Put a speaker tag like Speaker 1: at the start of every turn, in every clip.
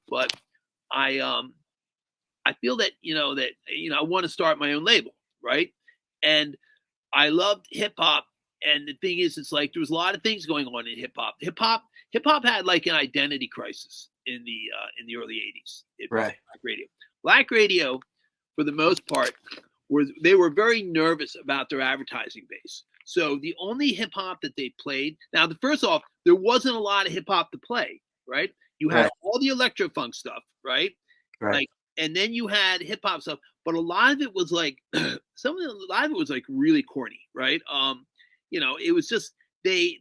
Speaker 1: but I feel that I want to start my own label, right? And I loved hip hop, and the thing is, it's like there was a lot of things going on in hip hop. Hip hop had like an identity crisis in the early '80s.
Speaker 2: Right.
Speaker 1: Black radio. Black radio, for the most part, they were very nervous about their advertising base. So the only hip hop that they played, now, first off, there wasn't a lot of hip hop to play, right? You had all the electro funk stuff, right?
Speaker 2: Right.
Speaker 1: Like, and then you had hip hop stuff, but a lot of it was like a lot of it was like really corny, right? It was just they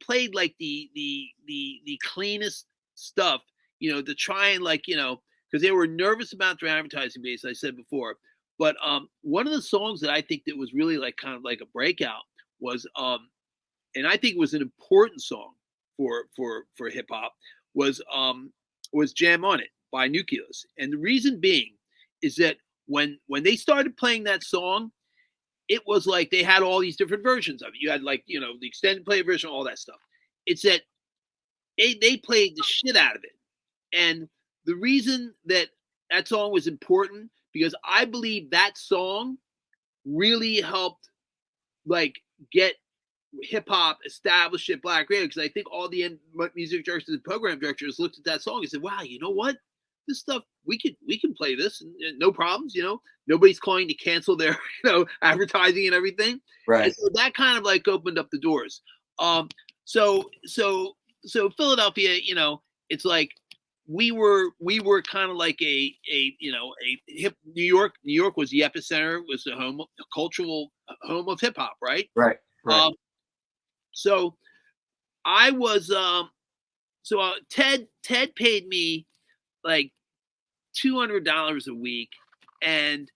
Speaker 1: played like the cleanest stuff, to try and because they were nervous about their advertising base, I said before. But one of the songs that I think that was really like kind of like a breakout was and I think it was an important song for hip hop was Jam on It by Nucleus. And the reason being is that when they started playing that song, it was like they had all these different versions of it. You had like, the extended play version, all that stuff. It's that they played the shit out of it. And the reason that song was important, because I believe that song really helped like get hip hop established at Black radio, because I think all the music directors and program directors looked at that song and said, wow, you know what? This stuff, we can play this and no problems, nobody's calling to cancel their advertising and everything.
Speaker 2: Right.
Speaker 1: And so that kind of like opened up the doors. So Philadelphia, it's like we were kind of like a hip New York was the epicenter, was the cultural home of hip hop, right?
Speaker 2: Right.
Speaker 1: So I was Ted paid me like $200 a week, and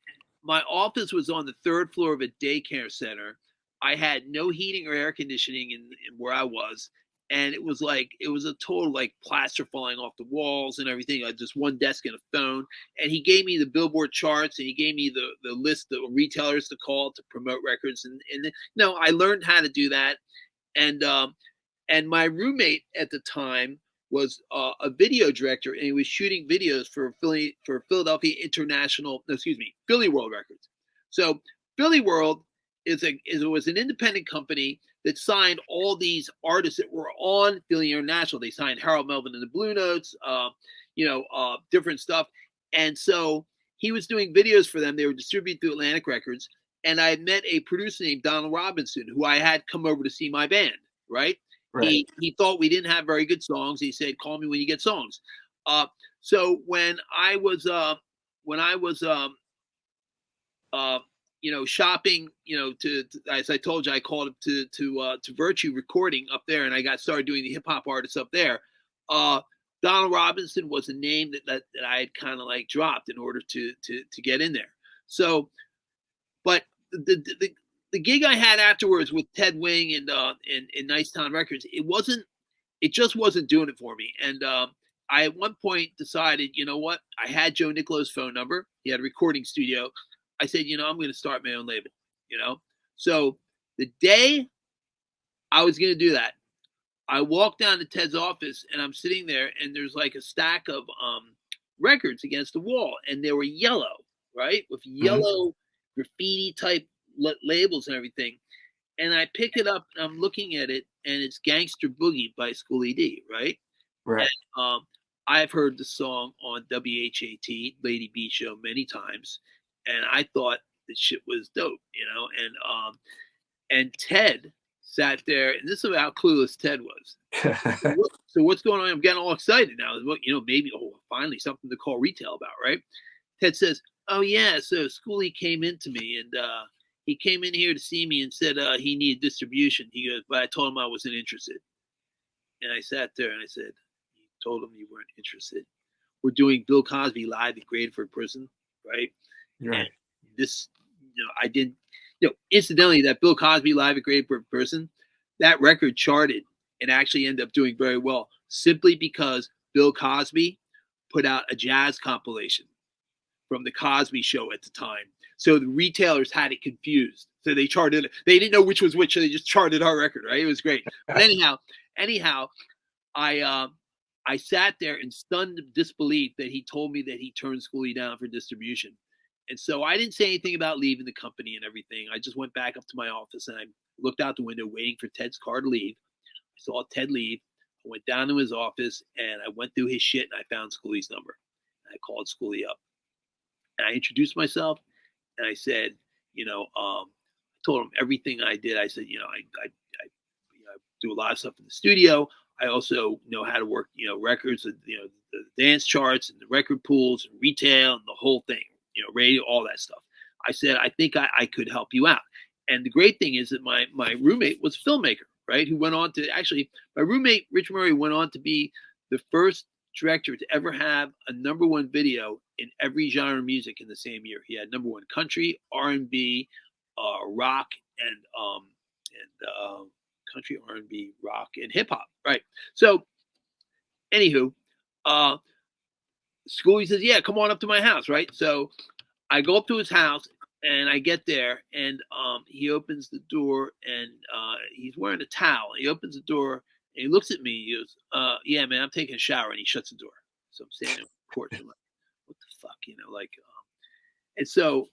Speaker 1: my office was on the third floor of a daycare center. I had no heating or air conditioning in where I was, and it was a total like plaster falling off the walls and everything. I had just one desk and a phone, and he gave me the Billboard charts, and he gave me the list of retailers to call to promote records, and I learned how to do that, and my roommate at the time was a video director, and he was shooting videos for Philadelphia Philly World Records. So Philly World was an independent company that signed all these artists that were on Philly International. They signed Harold Melvin and the Blue Notes, different stuff. And so he was doing videos for them. They were distributed through Atlantic Records. And I met a producer named Donald Robinson, who I had come over to see my band, right? He thought we didn't have very good songs. He said, call me when you get songs. So when I was shopping, to as I told you, I called up to Virtue Recording up there, and I got started doing the hip hop artists up there. Donald Robinson was a name that I had kind of like dropped in order to get in there. So, but the gig I had afterwards with Ted Wing and Nicetown Records, it just wasn't doing it for me. And I at one point decided, you know what? I had Joe Nicolo's phone number. He had a recording studio. I said, I'm going to start my own label, So the day I was going to do that, I walked down to Ted's office, and I'm sitting there, and there's like a stack of records against the wall, and they were yellow, right? With yellow graffiti type labels and everything. And I pick it up, and I'm looking at it, and it's Gangster Boogie by Schooly D, right?
Speaker 2: Right.
Speaker 1: And, I've heard the song on WHAT, Lady B Show, many times, and I thought the shit was dope, and Ted sat there, and this is how clueless Ted was. So what's going on? I'm getting all excited now. Maybe finally something to call retail about, right? Ted says, "Oh yeah, so Schooly came into me, and he came in here to see me and said he needed distribution." He goes, "But I told him I wasn't interested." And I sat there and I said, "You told him you weren't interested? We're doing Bill Cosby live at Gradeford Prison, right?
Speaker 2: Right.
Speaker 1: And this, I didn't, incidentally, that Bill Cosby live at Gradeford Prison, that record charted and actually ended up doing very well, simply because Bill Cosby put out a jazz compilation from the Cosby Show at the time. So the retailers had it confused. So they charted it. They didn't know which was which, so they just charted our record, right? It was great. But anyhow, I I sat there in stunned disbelief that he told me that he turned Schooly down for distribution. And so I didn't say anything about leaving the company and everything. I just went back up to my office and I looked out the window waiting for Ted's car to leave. I saw Ted leave. I went down to his office and I went through his shit and I found Schooly's number. And I called Schooly up. And I introduced myself and I said, I told him everything I did. I said, I do a lot of stuff in the studio. I also know how to work, records, the dance charts and the record pools and retail and the whole thing, radio, all that stuff. I said, I think I could help you out. And the great thing is that my roommate was a filmmaker, right? Who went on to my roommate, Rich Murray, went on to be the first director to ever have a #1 video in every genre of music in the same year. He had #1 country, R&B, rock, and country, R&B, rock, and hip hop. Right. So, anywho, Schooly says, "Yeah, come on up to my house." Right. So, I go up to his house and I get there, and he opens the door, and he's wearing a towel. He opens the door and he looks at me. He goes, "Yeah, man, I'm taking a shower," and he shuts the door. So I'm standing on the porch. I'm like, "What the fuck?" And so.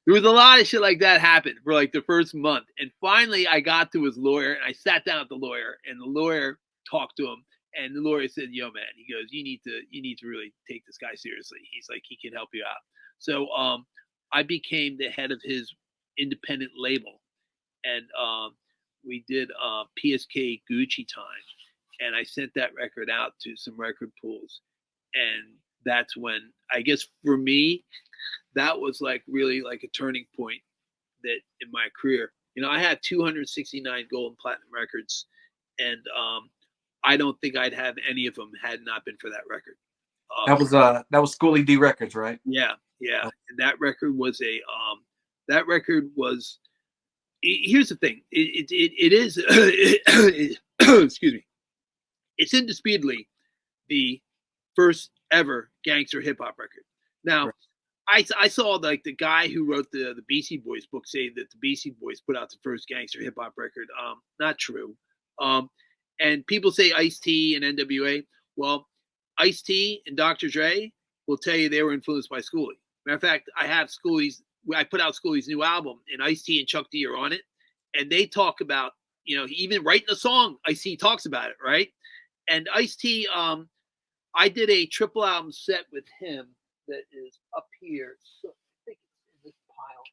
Speaker 1: There was a lot of shit like that happened for like the first month. And finally I got to his lawyer and I sat down with the lawyer and the lawyer talked to him and the lawyer said, "Yo, man," he goes, you need to really take this guy seriously. He's like, he can help you out. So I became the head of his independent label and we did PSK Gucci Time. And I sent that record out to some record pools. And that's when, I guess for me, that was like really like a turning point that in my career. I had 269 gold and platinum records, and I don't think I'd have any of them had not been for that record.
Speaker 2: That was Schooly D Records, right?
Speaker 1: Yeah. And that record was here's the thing. It is excuse me. It's indisputably the first ever gangster hip hop record. Now, right. I saw like the guy who wrote the Beastie Boys book say that the Beastie Boys put out the first gangster hip hop record. Not true. And people say Ice-T and NWA. Well, Ice-T and Dr. Dre will tell you they were influenced by Schooly. Matter of fact, I put out Schooly's new album, and Ice-T and Chuck D are on it, and they talk about, even writing a song, Ice-T talks about it, right? And Ice-T, I did a triple album set with him that is up here. So I think it's in this pile.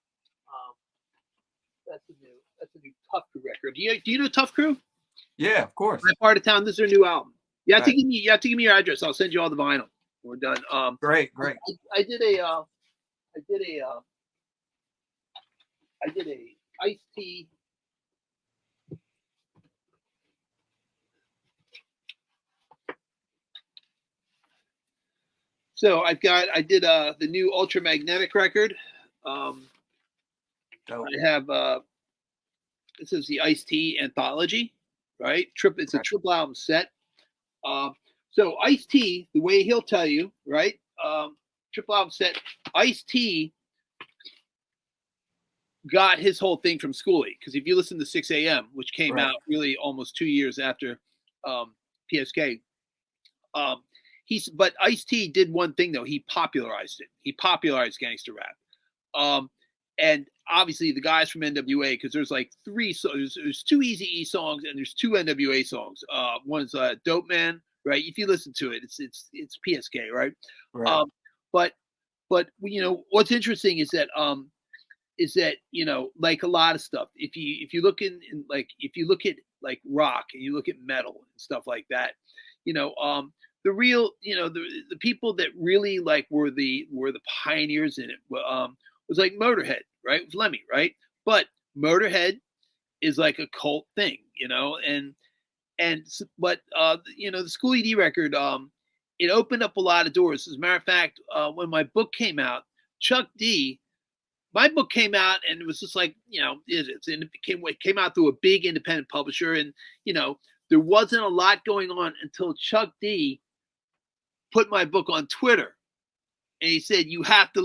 Speaker 1: That's a new Tough Crew record. Do you know Tough Crew?
Speaker 2: Yeah, of course.
Speaker 1: My part of town. This is their new album. You have to give me your address. I'll send you all the vinyl. We're done.
Speaker 2: Great.
Speaker 1: I did a Ice-T. So I did the new Ultramagnetic record. I have this is the Ice-T anthology, right? It's a triple album set. So Ice-T, the way he'll tell you, right? Triple album set. Ice-T got his whole thing from Schooly, because if you listen to 6 a.m., which came out really almost 2 years after PSK, but Ice-T did one thing though. He popularized it. He popularized gangster rap. And obviously the guys from NWA, because there's like three songs. There's 2 Eazy-E songs and there's 2 NWA songs. One's Dope Man, right? If you listen to it, it's PSK, right? But what's interesting is that like a lot of stuff, if you look if you look at like rock and you look at metal and stuff like that, the real, the people that really like were the pioneers in it was like Motorhead, right? With Lemmy, right? But Motorhead is like a cult thing, but the Schooly D record, it opened up a lot of doors. As a matter of fact, when my book came out, my book came out and it was just like, it came out through a big independent publisher, and there wasn't a lot going on until Chuck D put my book on Twitter, and he said, you have to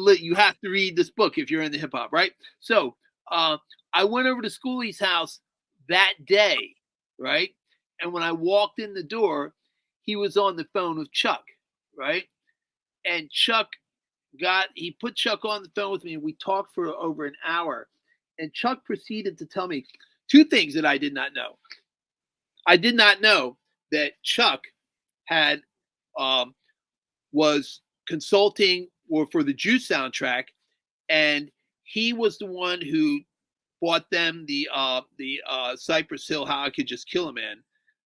Speaker 1: read this book if you're into hip hop, right? So I went over to Schooly's house that day, right? And when I walked in the door, he was on the phone with Chuck, right? And he put Chuck on the phone with me, and we talked for over an hour. And Chuck proceeded to tell me two things that I did not know. I did not know that Chuck had was consulting or for the Juice soundtrack, and he was the one who bought them the Cypress Hill "How I Could Just Kill a Man"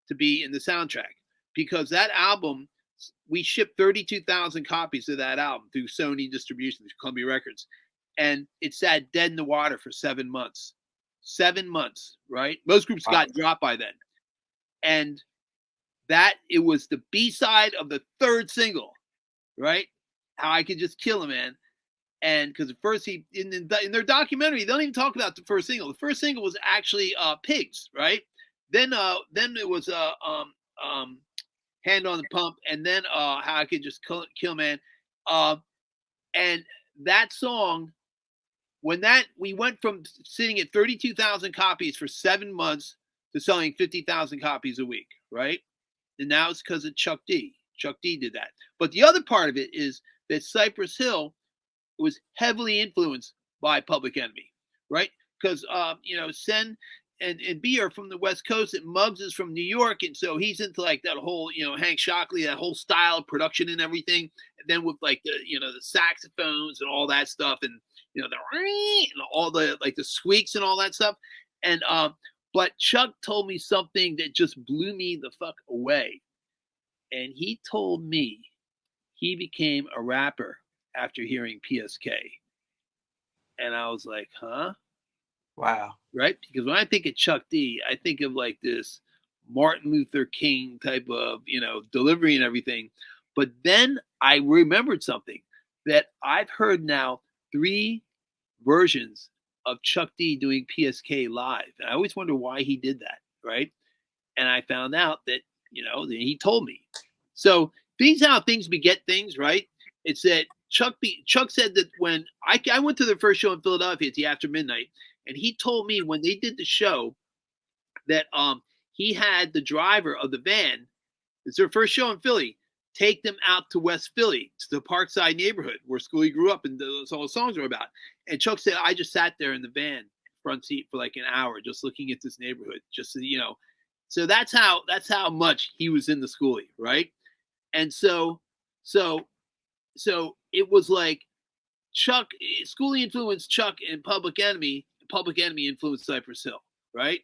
Speaker 1: to be in the soundtrack, because that album, we shipped 32,000 copies of that album through Sony Distribution, through Columbia Records, and it sat dead in the water for 7 months. 7 months, right? Most groups got dropped by then, and that it was the B-side of the third single, right? "How I Could Just Kill a Man." And because at first in their documentary, they don't even talk about the first single. The first single was actually "Pigs," right? Then it was "Hand on the Pump," and then "How I Could Just Kill a Man." And that song, we went from sitting at 32,000 copies for 7 months to selling 50,000 copies a week, right? And now it's because of Chuck D. Chuck D did that. But the other part of it is that Cypress Hill was heavily influenced by Public Enemy, right? Because Sen and B are from the West Coast, and Muggs is from New York, and so he's into like that whole Hank Shockley, that whole style of production and everything. And then with like the saxophones and all that stuff, and and all the like the squeaks and all that stuff. And but Chuck told me something that just blew me the fuck away, and he told me he became a rapper after hearing PSK. And I was like, huh?
Speaker 2: Wow.
Speaker 1: Right? Because when I think of Chuck D, I think of like this Martin Luther King type of, delivery and everything. But then I remembered something, that I've heard now 3 versions of Chuck D doing PSK live. And I always wonder why he did that, right? And I found out that, he told me. So things how things beget things, right? It's that Chuck said that when I went to the first show in Philadelphia, it's the After Midnight, and he told me when they did the show that he had the driver of the van, it's their first show in Philly, take them out to West Philly, to the Parkside neighborhood where Schooly grew up and that's all the songs are about. And Chuck said, I just sat there in the van front seat for like an hour just looking at this neighborhood, just so. So that's how much he was in the Schooly, right? And so it was like Schooly influenced Chuck and Public Enemy influenced Cypress Hill, right?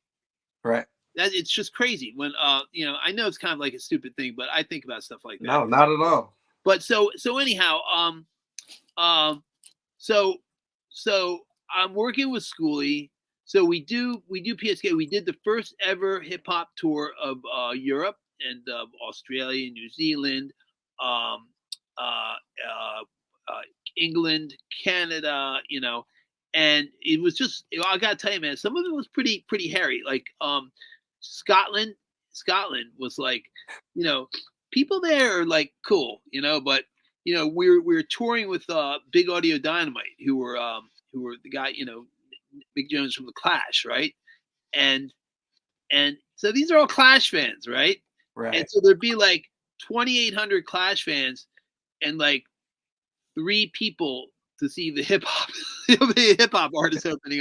Speaker 2: Right.
Speaker 1: It's just crazy when I know it's kind of like a stupid thing, but I think about stuff like that.
Speaker 2: No, not at all.
Speaker 1: But so anyhow, so I'm working with Schooly. So we do PSK. We did the first ever hip hop tour of Europe and Australia, New Zealand, England, Canada, and it was just, I gotta tell you, man, some of it was pretty hairy. Like Scotland was like, people there are like cool, but we were touring with Big Audio Dynamite, who were the guy, Mick Jones from the Clash, right? And so these are all Clash fans, right?
Speaker 2: Right.
Speaker 1: And so there'd be like 2,800 Clash fans and like 3 people to see the hip hop artist opening up.